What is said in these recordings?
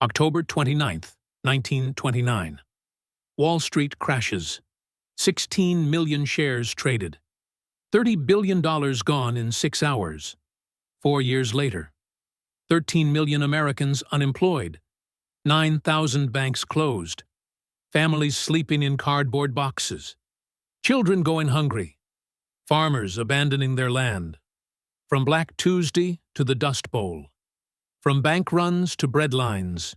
October 29th, 1929. Wall Street crashes. 16 million shares traded. $30 billion gone in 6 hours. 4 years later. 13 million Americans unemployed. 9,000 banks closed. Families sleeping in cardboard boxes. Children going hungry. Farmers abandoning their land. From Black Tuesday to the Dust Bowl. From bank runs to breadlines.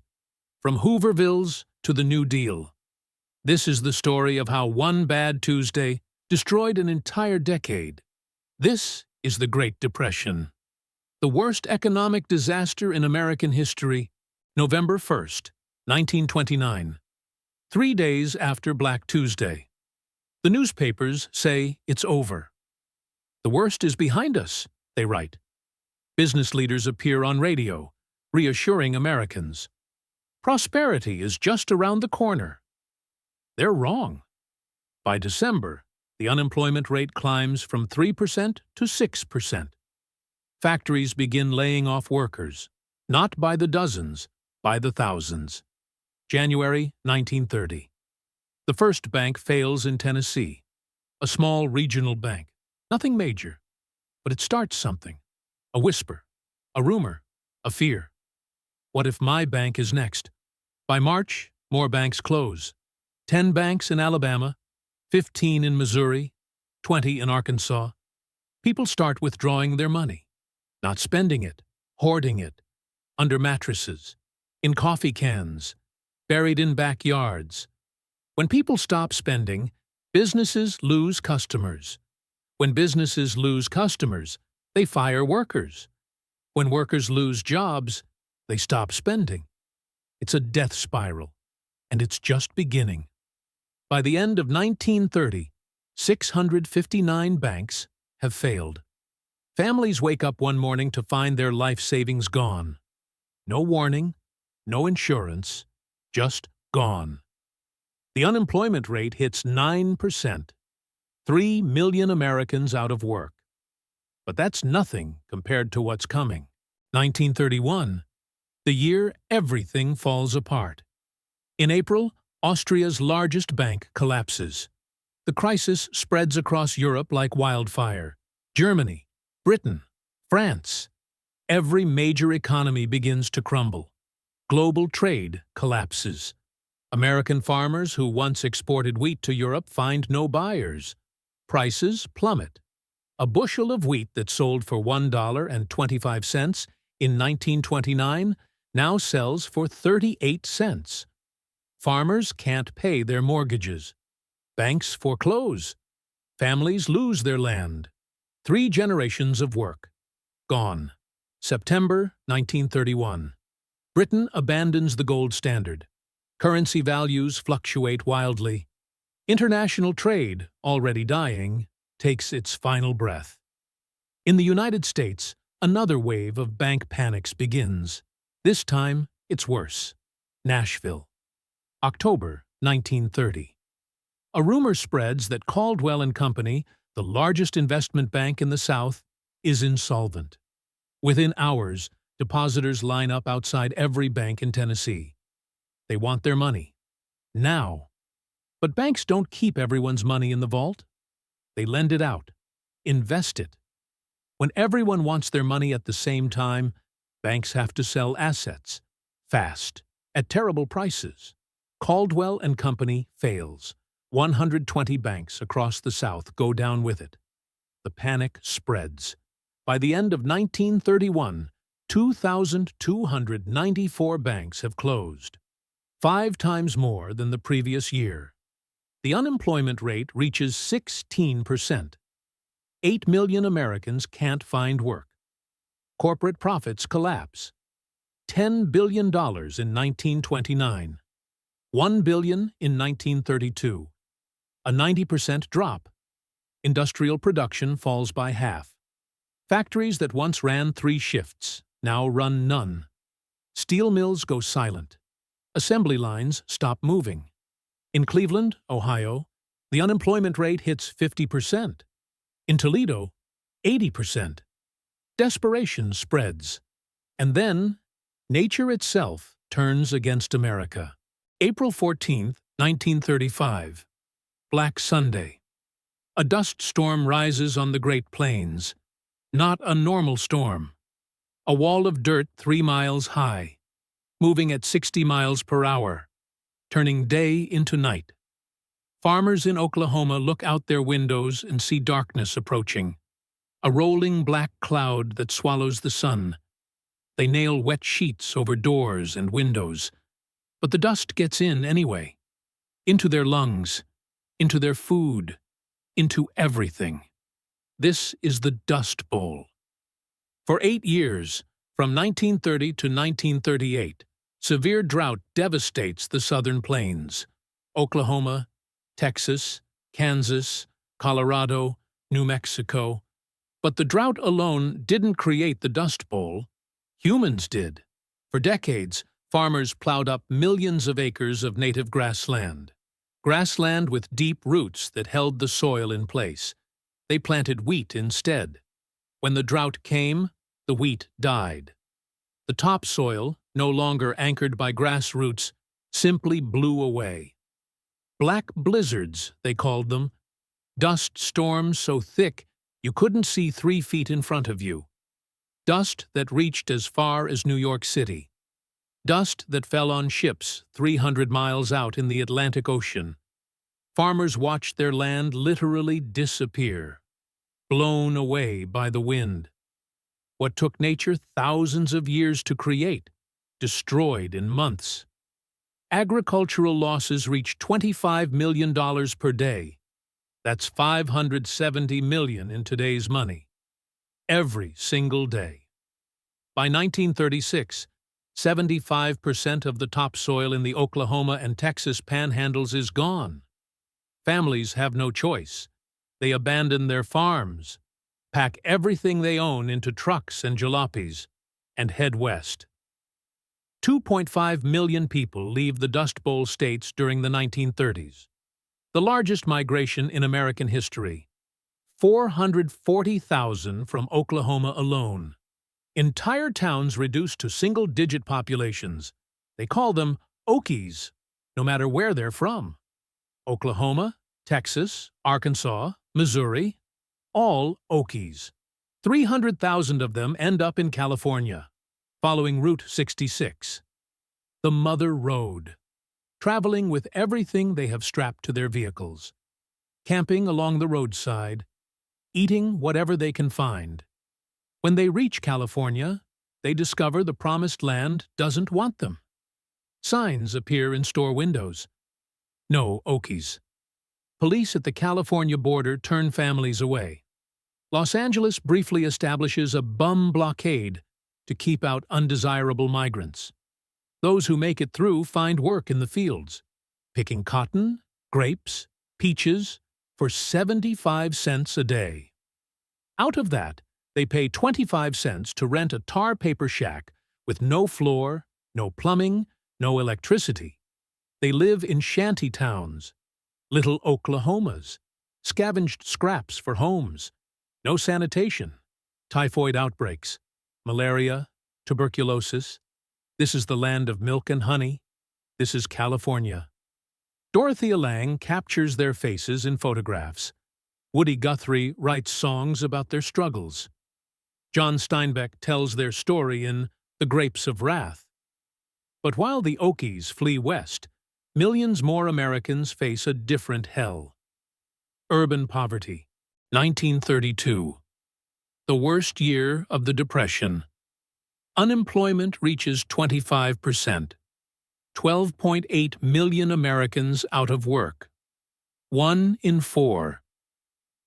From Hoovervilles to the New Deal. This is the story of how one bad Tuesday destroyed an entire decade. This is the Great Depression. The worst economic disaster in American history, November 1st, 1929. 3 days after Black Tuesday. The newspapers say it's over. The worst is behind us, they write. Business leaders appear on radio, reassuring Americans. Prosperity is just around the corner. They're wrong. By December, the unemployment rate climbs from 3% to 6%. Factories begin laying off workers, not by the dozens, by the thousands. January 1930. The first bank fails in Tennessee. A small regional bank. Nothing major. But it starts something. A whisper. A rumor. A fear. What if my bank is next? By March, more banks close. 10 banks in Alabama, 15 in Missouri, 20 in Arkansas. People start withdrawing their money. Not spending it, hoarding it. Under mattresses. In coffee cans. Buried in backyards. When people stop spending, businesses lose customers. When businesses lose customers, they fire workers. When workers lose jobs, they stop spending. It's a death spiral, and it's just beginning. By the end of 1930, 659 banks have failed. Families wake up one morning to find their life savings gone. No warning, no insurance, just gone. The unemployment rate hits 9%. 3 million Americans out of work. But that's nothing compared to what's coming. 1931, the year everything falls apart. In April, Austria's largest bank collapses. The crisis spreads across Europe like wildfire. Germany, Britain, France. Every major economy begins to crumble. Global trade collapses. American farmers who once exported wheat to Europe find no buyers. Prices plummet. A bushel of wheat that sold for $1.25 in 1929 now sells for 38 cents. Farmers can't pay their mortgages. Banks foreclose. Families lose their land. 3 generations of work. Gone. September 1931. Britain abandons the gold standard. Currency values fluctuate wildly. International trade, already dying, takes its final breath. In the United States, another wave of bank panics begins. This time, it's worse. Nashville. October 1930. A rumor spreads that Caldwell and Company, the largest investment bank in the South, is insolvent. Within hours, depositors line up outside every bank in Tennessee. They want their money. Now. But banks don't keep everyone's money in the vault. They lend it out. Invest it. When everyone wants their money at the same time, banks have to sell assets. Fast. At terrible prices. Caldwell and Company fails. 120 banks across the South go down with it. The panic spreads. By the end of 1931, 2,294 banks have closed. 5 times more than the previous year. The unemployment rate reaches 16%. 8 million Americans can't find work. Corporate profits collapse. $10 billion in 1929. $1 billion in 1932. A 90% drop. Industrial production falls by half. Factories that once ran 3 shifts now run none. Steel mills go silent. Assembly lines stop moving. In Cleveland, Ohio, the unemployment rate hits 50%. In Toledo, 80%. Desperation spreads. And then, nature itself turns against America. April 14, 1935. Black Sunday. A dust storm rises on the Great Plains. Not a normal storm. A wall of dirt 3 miles high, moving at 60 miles per hour, turning day into night. Farmers in Oklahoma look out their windows and see darkness approaching, a rolling black cloud that swallows the sun. They nail wet sheets over doors and windows, but the dust gets in anyway, into their lungs, into their food, into everything. This is the Dust Bowl. For 8 years, from 1930 to 1938, severe drought devastates the southern plains. Oklahoma, Texas, Kansas, Colorado, New Mexico. But the drought alone didn't create the Dust Bowl. Humans did. For decades, farmers plowed up millions of acres of native grassland. Grassland with deep roots that held the soil in place. They planted wheat instead. When the drought came, the wheat died. The topsoil, no longer anchored by grass roots, simply blew away. Black blizzards, they called them. Dust storms so thick you couldn't see 3 feet in front of you. Dust that reached as far as New York City. Dust that fell on ships 300 miles out in the Atlantic Ocean. Farmers watched their land literally disappear, blown away by the wind. What took nature thousands of years to create, destroyed in months. Agricultural losses reached $25 million per day. That's $570 million in today's money. Every single day. By 1936, 75% of the topsoil in the Oklahoma and Texas panhandles is gone. Families have no choice. They abandon their farms, pack everything they own into trucks and jalopies, and head west. 2.5 million people leave the Dust Bowl states during the 1930s, the largest migration in American history. 440,000 from Oklahoma alone. Entire towns reduced to single-digit populations. They call them Okies, no matter where they're from. Oklahoma, Texas, Arkansas, Missouri, all Okies. 300,000 of them end up in California, following Route 66. The Mother Road. Traveling with everything they have strapped to their vehicles. Camping along the roadside. Eating whatever they can find. When they reach California, they discover the promised land doesn't want them. Signs appear in store windows. No Okies. Police at the California border turn families away. Los Angeles briefly establishes a bum blockade to keep out undesirable migrants. Those who make it through find work in the fields, picking cotton, grapes, peaches for 75 cents a day. Out of that, they pay 25 cents to rent a tar paper shack with no floor, no plumbing, no electricity. They live in shanty towns, little Oklahomas, scavenged scraps for homes, no sanitation, typhoid outbreaks, malaria, tuberculosis. This is the land of milk and honey. This is California. Dorothea Lange captures their faces in photographs. Woody Guthrie writes songs about their struggles. John Steinbeck tells their story in The Grapes of Wrath. But while the Okies flee west, millions more Americans face a different hell. Urban poverty. 1932. The worst year of the Depression. Unemployment reaches 25%. 12.8 million Americans out of work. 1 in 4.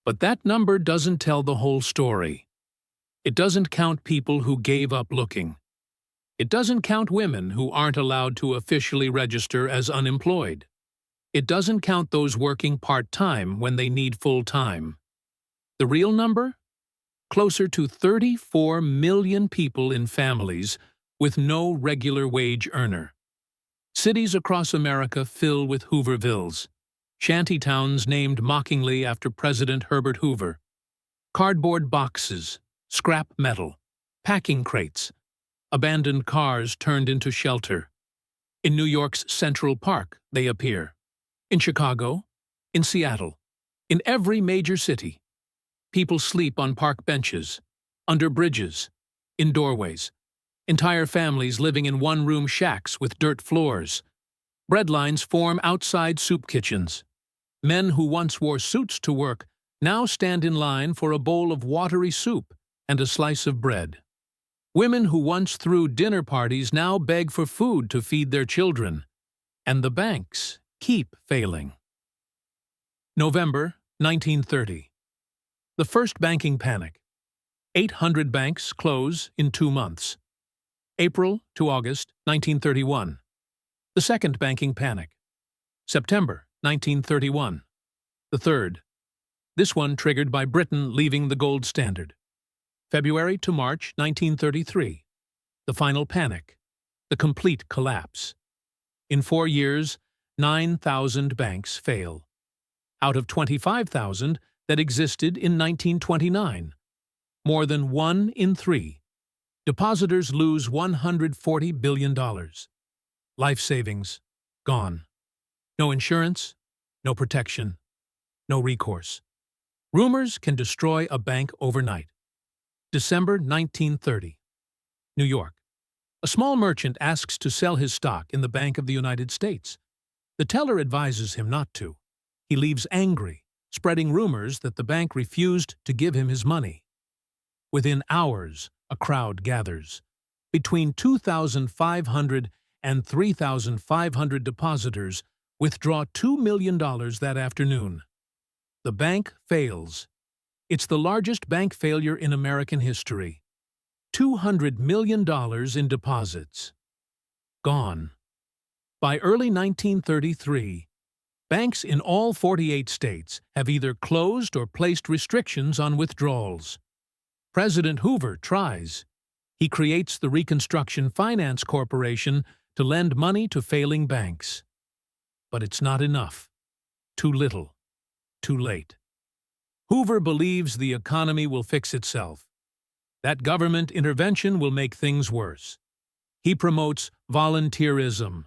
But that number doesn't tell the whole story. It doesn't count people who gave up looking. It doesn't count women who aren't allowed to officially register as unemployed. It doesn't count those working part-time when they need full-time. The real number? Closer to 34 million people in families with no regular wage earner. Cities across America fill with Hoovervilles, shanty towns named mockingly after President Herbert Hoover. Cardboard boxes, scrap metal, packing crates, abandoned cars turned into shelter. In New York's Central Park, they appear. In Chicago, in Seattle, in every major city. People sleep on park benches, under bridges, in doorways. Entire families living in one-room shacks with dirt floors. Breadlines form outside soup kitchens. Men who once wore suits to work now stand in line for a bowl of watery soup and a slice of bread. Women who once threw dinner parties now beg for food to feed their children. And the banks keep failing. November 1930. The first banking panic. 800 banks close in 2 months. April to August 1931. The second banking panic. September 1931. The third. This one triggered by Britain leaving the gold standard. February to March 1933. The final panic. The complete collapse. In 4 years, 9,000 banks fail. Out of 25,000 that existed in 1929. More than 1 in 3. Depositors lose $140 billion. Life savings, gone. No insurance, no protection, no recourse. Rumors can destroy a bank overnight. December 1930. New York. A small merchant asks to sell his stock in the Bank of the United States. The teller advises him not to. He leaves angry, spreading rumors that the bank refused to give him his money. Within hours, a crowd gathers. Between 2,500 and 3,500 depositors withdraw $2 million that afternoon. The bank fails. It's the largest bank failure in American history. $200 million in deposits. Gone. By early 1933, banks in all 48 states have either closed or placed restrictions on withdrawals. President Hoover tries. He creates the Reconstruction Finance Corporation to lend money to failing banks. But it's not enough. Too little. Too late. Hoover believes the economy will fix itself. That government intervention will make things worse. He promotes volunteerism,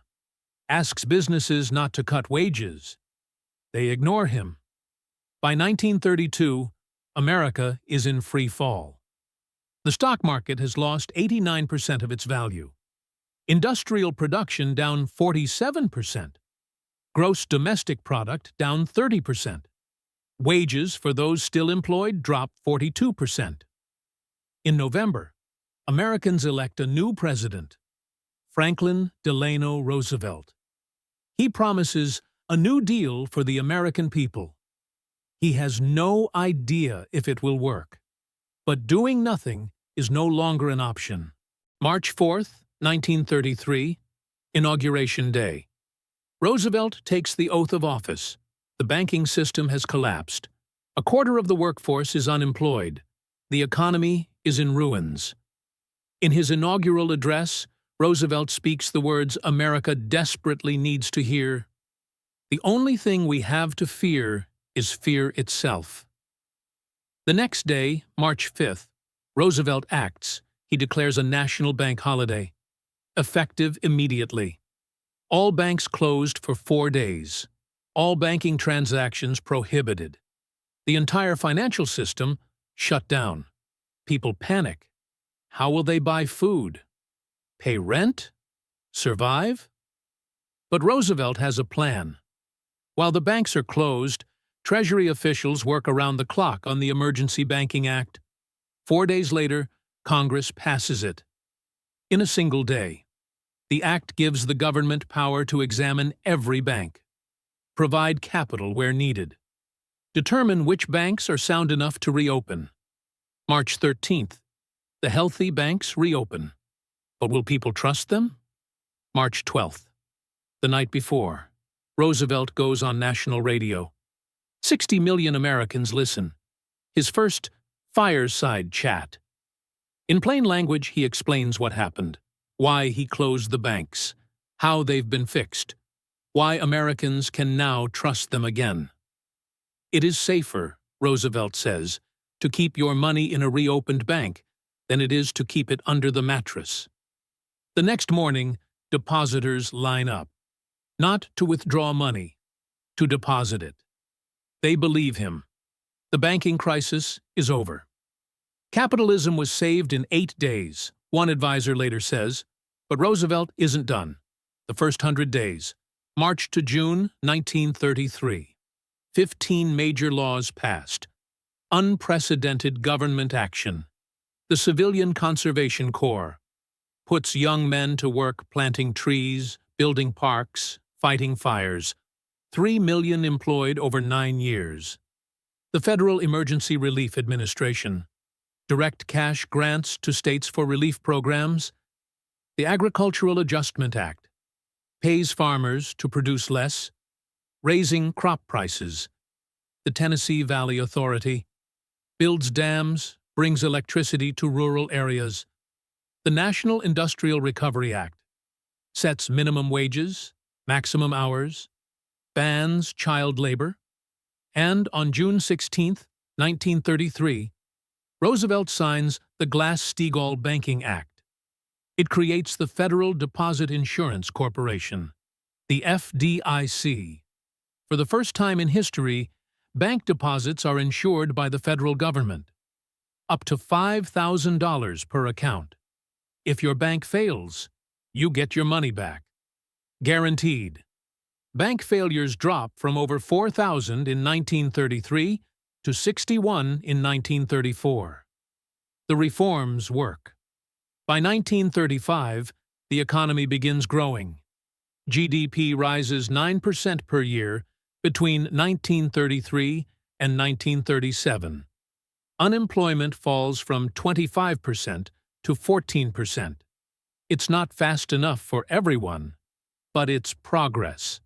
asks businesses not to cut wages. They ignore him. By 1932, America is in free fall. The stock market has lost 89% of its value. Industrial production down 47%. Gross domestic product down 30%. Wages for those still employed drop 42%. In November, Americans elect a new president, Franklin Delano Roosevelt. He promises a new deal for the American people. He has no idea if it will work. But doing nothing is no longer an option. March 4th, 1933, Inauguration Day. Roosevelt takes the oath of office. The banking system has collapsed. A quarter of the workforce is unemployed. The economy is in ruins. In his inaugural address, Roosevelt speaks the words America desperately needs to hear. The only thing we have to fear is fear itself. The next day, March 5th, Roosevelt acts. He declares a national bank holiday. Effective immediately. All banks closed for 4 days. All banking transactions prohibited. The entire financial system shut down. People panic. How will they buy food? Pay rent? Survive? But Roosevelt has a plan. While the banks are closed, Treasury officials work around the clock on the Emergency Banking Act. 4 days later, Congress passes it. In a single day. The act gives the government power to examine every bank. Provide capital where needed. Determine which banks are sound enough to reopen. March 13th. The healthy banks reopen. But will people trust them? March 12th. The night before, Roosevelt goes on national radio. 60 million Americans listen. His first fireside chat. In plain language, he explains what happened, why he closed the banks, how they've been fixed, why Americans can now trust them again. It is safer, Roosevelt says, to keep your money in a reopened bank than it is to keep it under the mattress. The next morning, depositors line up, not to withdraw money, to deposit it. They believe him. The banking crisis is over. Capitalism was saved in 8 days, one advisor later says, but Roosevelt isn't done. The first 100 days, March to June 1933. 15 major laws passed. Unprecedented government action. The Civilian Conservation Corps puts young men to work planting trees, building parks, fighting fires. 3 million employed over 9 years. The Federal Emergency Relief Administration. Direct cash grants to states for relief programs. The Agricultural Adjustment Act pays farmers to produce less, raising crop prices. The Tennessee Valley Authority builds dams, brings electricity to rural areas. The National Industrial Recovery Act sets minimum wages, maximum hours, bans child labor, and on June 16, 1933, Roosevelt signs the Glass-Steagall Banking Act. It creates the Federal Deposit Insurance Corporation, the FDIC. For the first time in history, bank deposits are insured by the federal government, up to $5,000 per account. If your bank fails, you get your money back. Guaranteed. Bank failures drop from over 4,000 in 1933 to 61 in 1934. The reforms work. By 1935, the economy begins growing. GDP rises 9% per year between 1933 and 1937. Unemployment falls from 25% to 14%. It's not fast enough for everyone, but it's progress.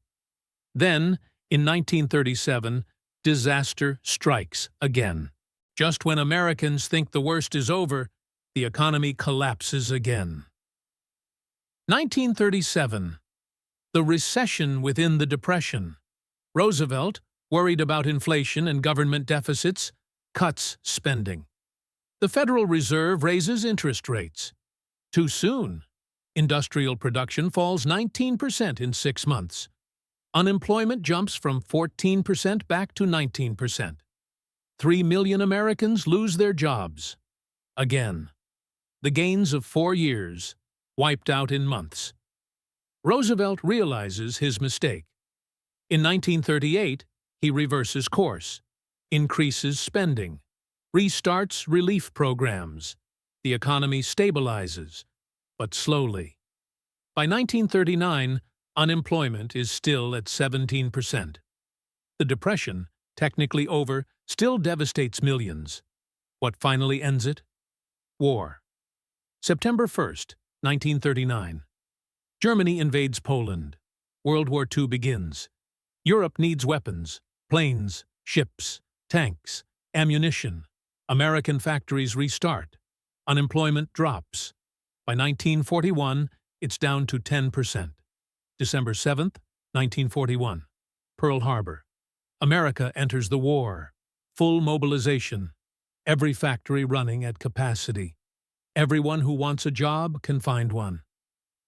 Then, in 1937, disaster strikes again. Just when Americans think the worst is over, the economy collapses again. 1937. The recession within the Depression. Roosevelt, worried about inflation and government deficits, cuts spending. The Federal Reserve raises interest rates. Too soon. Industrial production falls 19% in 6 months. Unemployment jumps from 14% back to 19%. 3 million Americans lose their jobs. Again. The gains of 4 years, wiped out in months. Roosevelt realizes his mistake. In 1938, he reverses course, increases spending, restarts relief programs. The economy stabilizes, but slowly. By 1939, unemployment is still at 17%. The Depression, technically over, still devastates millions. What finally ends it? War. September 1st, 1939. Germany invades Poland. World War II begins. Europe needs weapons, planes, ships, tanks, ammunition. American factories restart. Unemployment drops. By 1941, it's down to 10%. December 7th, 1941. Pearl Harbor. America enters the war. Full mobilization. Every factory running at capacity. Everyone who wants a job can find one.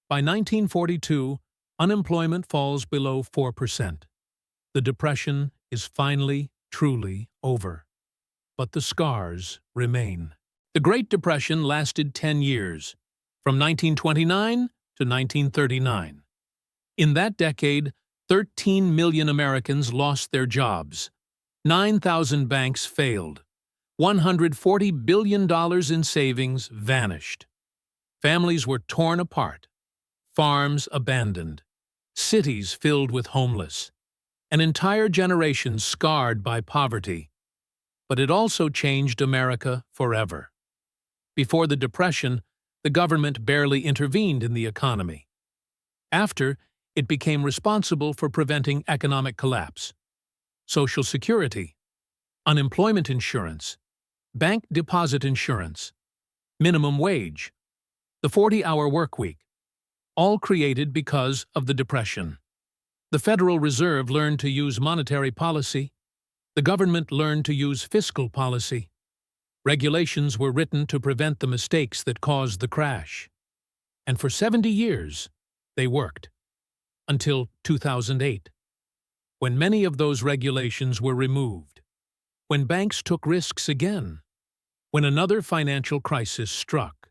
By 1942, unemployment falls below 4%. The Depression is finally, truly over. But the scars remain. The Great Depression lasted 10 years, from 1929 to 1939. In that decade, 13 million Americans lost their jobs. 9,000 banks failed. $140 billion in savings vanished. Families were torn apart. Farms abandoned. Cities filled with homeless. An entire generation scarred by poverty. But it also changed America forever. Before the Depression, the government barely intervened in the economy. After, it became responsible for preventing economic collapse. Social Security, unemployment insurance, bank deposit insurance, minimum wage, the 40-hour workweek, all created because of the Depression. The Federal Reserve learned to use monetary policy. The government learned to use fiscal policy. Regulations were written to prevent the mistakes that caused the crash. And for 70 years, they worked. Until 2008, when many of those regulations were removed, when banks took risks again, when another financial crisis struck.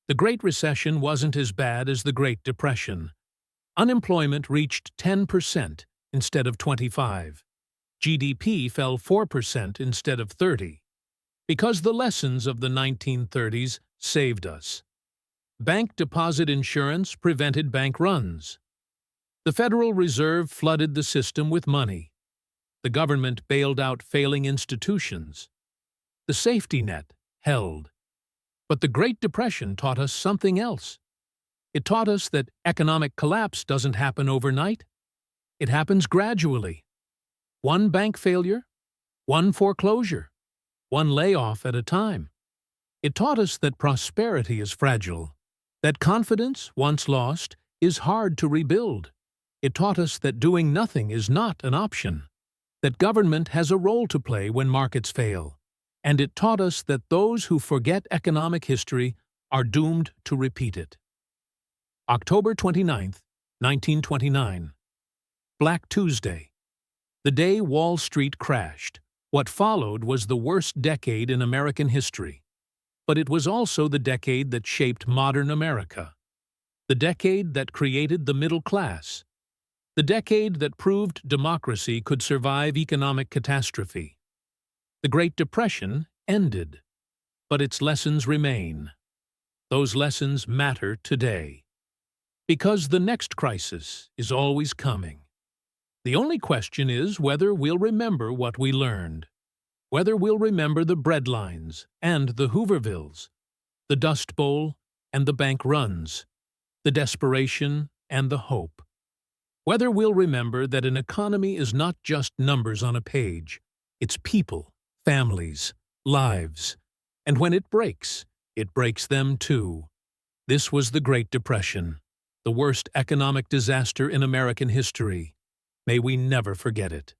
The Great Recession wasn't as bad as the Great Depression. Unemployment reached 10% instead of 25%. GDP fell 4% instead of 30%. Because the lessons of the 1930s saved us. Bank deposit insurance prevented bank runs. The Federal Reserve flooded the system with money. The government bailed out failing institutions. The safety net held. But the Great Depression taught us something else. It taught us that economic collapse doesn't happen overnight. It happens gradually. One bank failure, one foreclosure, one layoff at a time. It taught us that prosperity is fragile, that confidence, once lost, is hard to rebuild. It taught us that doing nothing is not an option, that government has a role to play when markets fail, and it taught us that those who forget economic history are doomed to repeat it. October 29, 1929. Black Tuesday. The day Wall Street crashed. What followed was the worst decade in American history. But it was also the decade that shaped modern America. The decade that created the middle class. The decade that proved democracy could survive economic catastrophe. The Great Depression ended, but its lessons remain. Those lessons matter today. Because the next crisis is always coming. The only question is whether we'll remember what we learned. Whether we'll remember the Breadlines and the Hoovervilles, the Dust Bowl and the bank runs, the desperation and the hope. Whether we'll remember that an economy is not just numbers on a page, it's people, families, lives. And when it breaks them too. This was the Great Depression, the worst economic disaster in American history. May we never forget it.